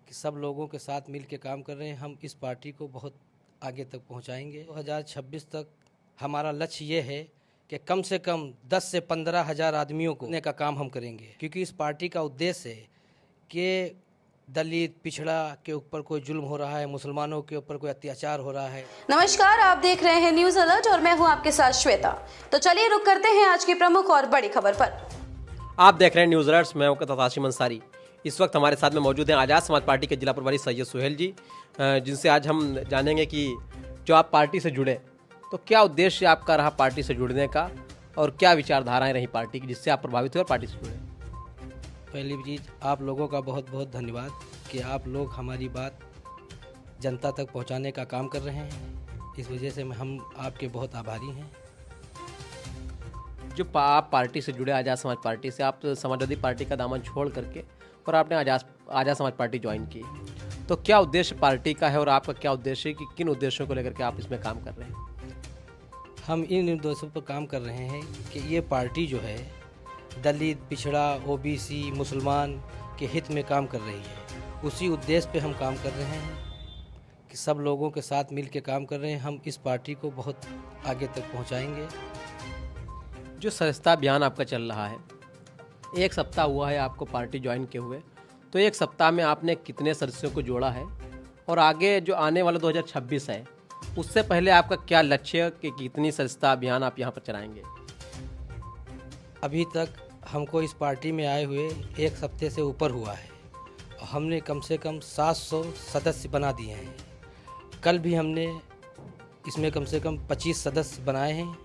कि सब लोगों के साथ मिल के काम कर रहे हैं। हम इस पार्टी को बहुत आगे तक पहुंचाएंगे। 2026 तक हमारा लक्ष्य ये है कि कम से कम 10 से 15 हज़ार आदमियों को देने का काम हम करेंगे, क्योंकि इस पार्टी का उद्देश्य है कि दलित पिछड़ा के ऊपर कोई जुल्म हो रहा है, मुसलमानों के ऊपर कोई अत्याचार हो रहा है। नमस्कार, आप देख रहे हैं न्यूज अलर्ट और मैं हूं आपके साथ श्वेता। तो चलिए रुक करते हैं आज की प्रमुख और बड़ी खबर पर। आप देख रहे हैं न्यूज अलर्ट, मैं हूं हाशिम अंसारी। इस वक्त हमारे साथ में मौजूद हैं आज़ाद समाज पार्टी के जिला प्रभारी सैयद सुहेल जी, जिनसे आज हम जानेंगे कि जो आप पार्टी से जुड़े तो क्या उद्देश्य आपका रहा पार्टी से जुड़ने का और क्या विचारधाराएं रही पार्टी की जिससे आप प्रभावित हुए और पार्टी से जुड़े। पहली चीज़, आप लोगों का बहुत बहुत धन्यवाद कि आप लोग हमारी बात जनता तक पहुंचाने का काम कर रहे हैं। इस वजह से हम आपके बहुत आभारी हैं। जो आप पार्टी से जुड़े आज़ाद समाज पार्टी से, आप समाजवादी पार्टी का दामन छोड़ करके और आपने आज़ाद समाज पार्टी ज्वाइन की, तो क्या उद्देश्य पार्टी का है और आपका क्या उद्देश्य है कि किन उद्देश्यों को लेकर के आप इसमें काम कर रहे हैं। हम इन उद्देश्यों पर काम कर रहे हैं कि ये पार्टी जो है दलित पिछड़ा ओबीसी मुसलमान के हित में काम कर रही है। उसी उद्देश्य पे हम काम कर रहे हैं कि सब लोगों के साथ मिल के काम कर रहे हैं। हम इस पार्टी को बहुत आगे तक पहुंचाएंगे। जो सदस्यता अभियान आपका चल रहा है, एक सप्ताह हुआ है आपको पार्टी ज्वाइन किए हुए, तो एक सप्ताह में आपने कितने सदस्यों को जोड़ा है और आगे जो आने वाला 2026 है उससे पहले आपका क्या लक्ष्य है कि कितनी सदस्यता अभियान आप यहाँ पर चलाएंगे। अभी तक हमको इस पार्टी में आए हुए एक हफ्ते से ऊपर हुआ है और हमने कम से कम 700 सदस्य बना दिए हैं। कल भी हमने इसमें कम से कम 25 सदस्य बनाए हैं।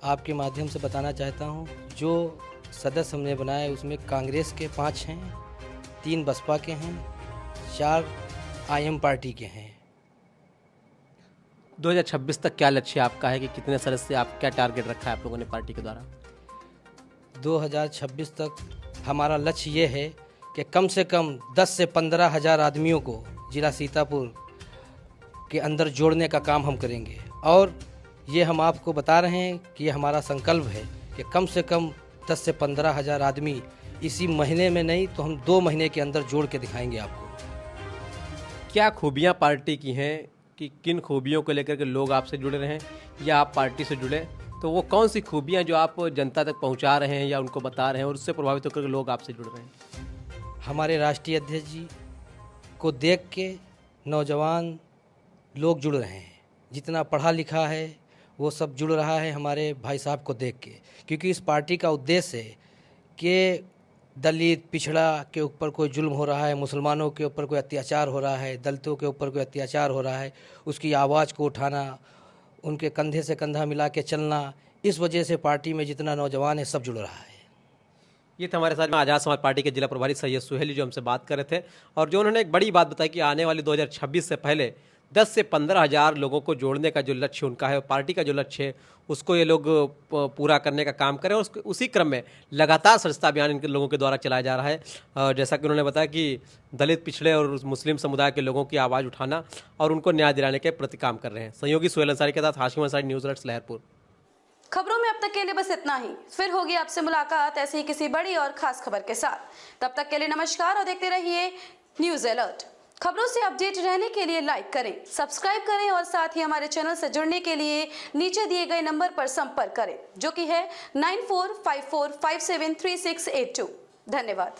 आपके माध्यम से बताना चाहता हूं, जो सदस्य हमने बनाए उसमें कांग्रेस के 5 हैं, 3 बसपा के हैं, 4 आईएम पार्टी के हैं। 2026 तक क्या लक्ष्य आपका है कि कितने सदस्य, आप क्या टारगेट रखा है आप लोगों ने पार्टी के द्वारा। 2026 तक हमारा लक्ष्य ये है कि कम से कम 10 से 15 हज़ार आदमियों को जिला सीतापुर के अंदर जोड़ने का काम हम करेंगे। और ये हम आपको बता रहे हैं कि ये हमारा संकल्प है कि कम से कम 10 से 15 हज़ार आदमी इसी महीने में नहीं तो हम 2 महीने के अंदर जोड़ के दिखाएंगे आपको। क्या खूबियाँ पार्टी की हैं कि किन खूबियों को लेकर के लोग आपसे जुड़े रहे हैं या आप पार्टी से जुड़े, तो वो कौन सी खूबियाँ जो आप जनता तक पहुंचा रहे हैं या उनको बता रहे हैं और उससे प्रभावित होकर के लोग आपसे जुड़ रहे हैं। हमारे राष्ट्रीय अध्यक्ष जी को देख के नौजवान लोग जुड़ रहे हैं। जितना पढ़ा लिखा है वो सब जुड़ रहा है हमारे भाई साहब को देख के, क्योंकि इस पार्टी का उद्देश्य है कि दलित पिछड़ा के ऊपर कोई जुल्म हो रहा है, मुसलमानों के ऊपर कोई अत्याचार हो रहा है, दलितों के ऊपर कोई अत्याचार हो रहा है, उसकी आवाज़ को उठाना, उनके कंधे से कंधा मिला के चलना। इस वजह से पार्टी में जितना नौजवान है सब जुड़ रहा है। ये थे हमारे साथ में आज़ाद समाज पार्टी के जिला प्रभारी सैयद सुहेल जो हमसे बात कर रहे थे और जो उन्होंने एक बड़ी बात बताई कि आने वाले 2026 से पहले 10 से 15 हज़ार लोगों को जोड़ने का जो लक्ष्य उनका है, पार्टी का जो लक्ष्य है उसको ये लोग पूरा करने का काम करें और उसी क्रम में लगातार सदस्यता अभियान इनके लोगों के द्वारा चलाया जा रहा है। जैसा कि उन्होंने बताया कि दलित पिछड़े और मुस्लिम समुदाय के लोगों की आवाज़ उठाना और उनको न्याय दिलाने के प्रति काम कर रहे हैं। सहयोगी सुहेल अंसारी के साथ हाशिम अंसारी, न्यूज़ अलर्ट लहरपुर। खबरों में अब तक के लिए बस इतना ही। फिर होगी आपसे मुलाकात ऐसे ही किसी बड़ी और खास खबर के साथ। तब तक के लिए नमस्कार और देखते रहिए न्यूज अलर्ट। खबरों से अपडेट रहने के लिए लाइक करें, सब्सक्राइब करें और साथ ही हमारे चैनल से जुड़ने के लिए नीचे दिए गए नंबर पर संपर्क करें, जो कि है 9454573682। धन्यवाद।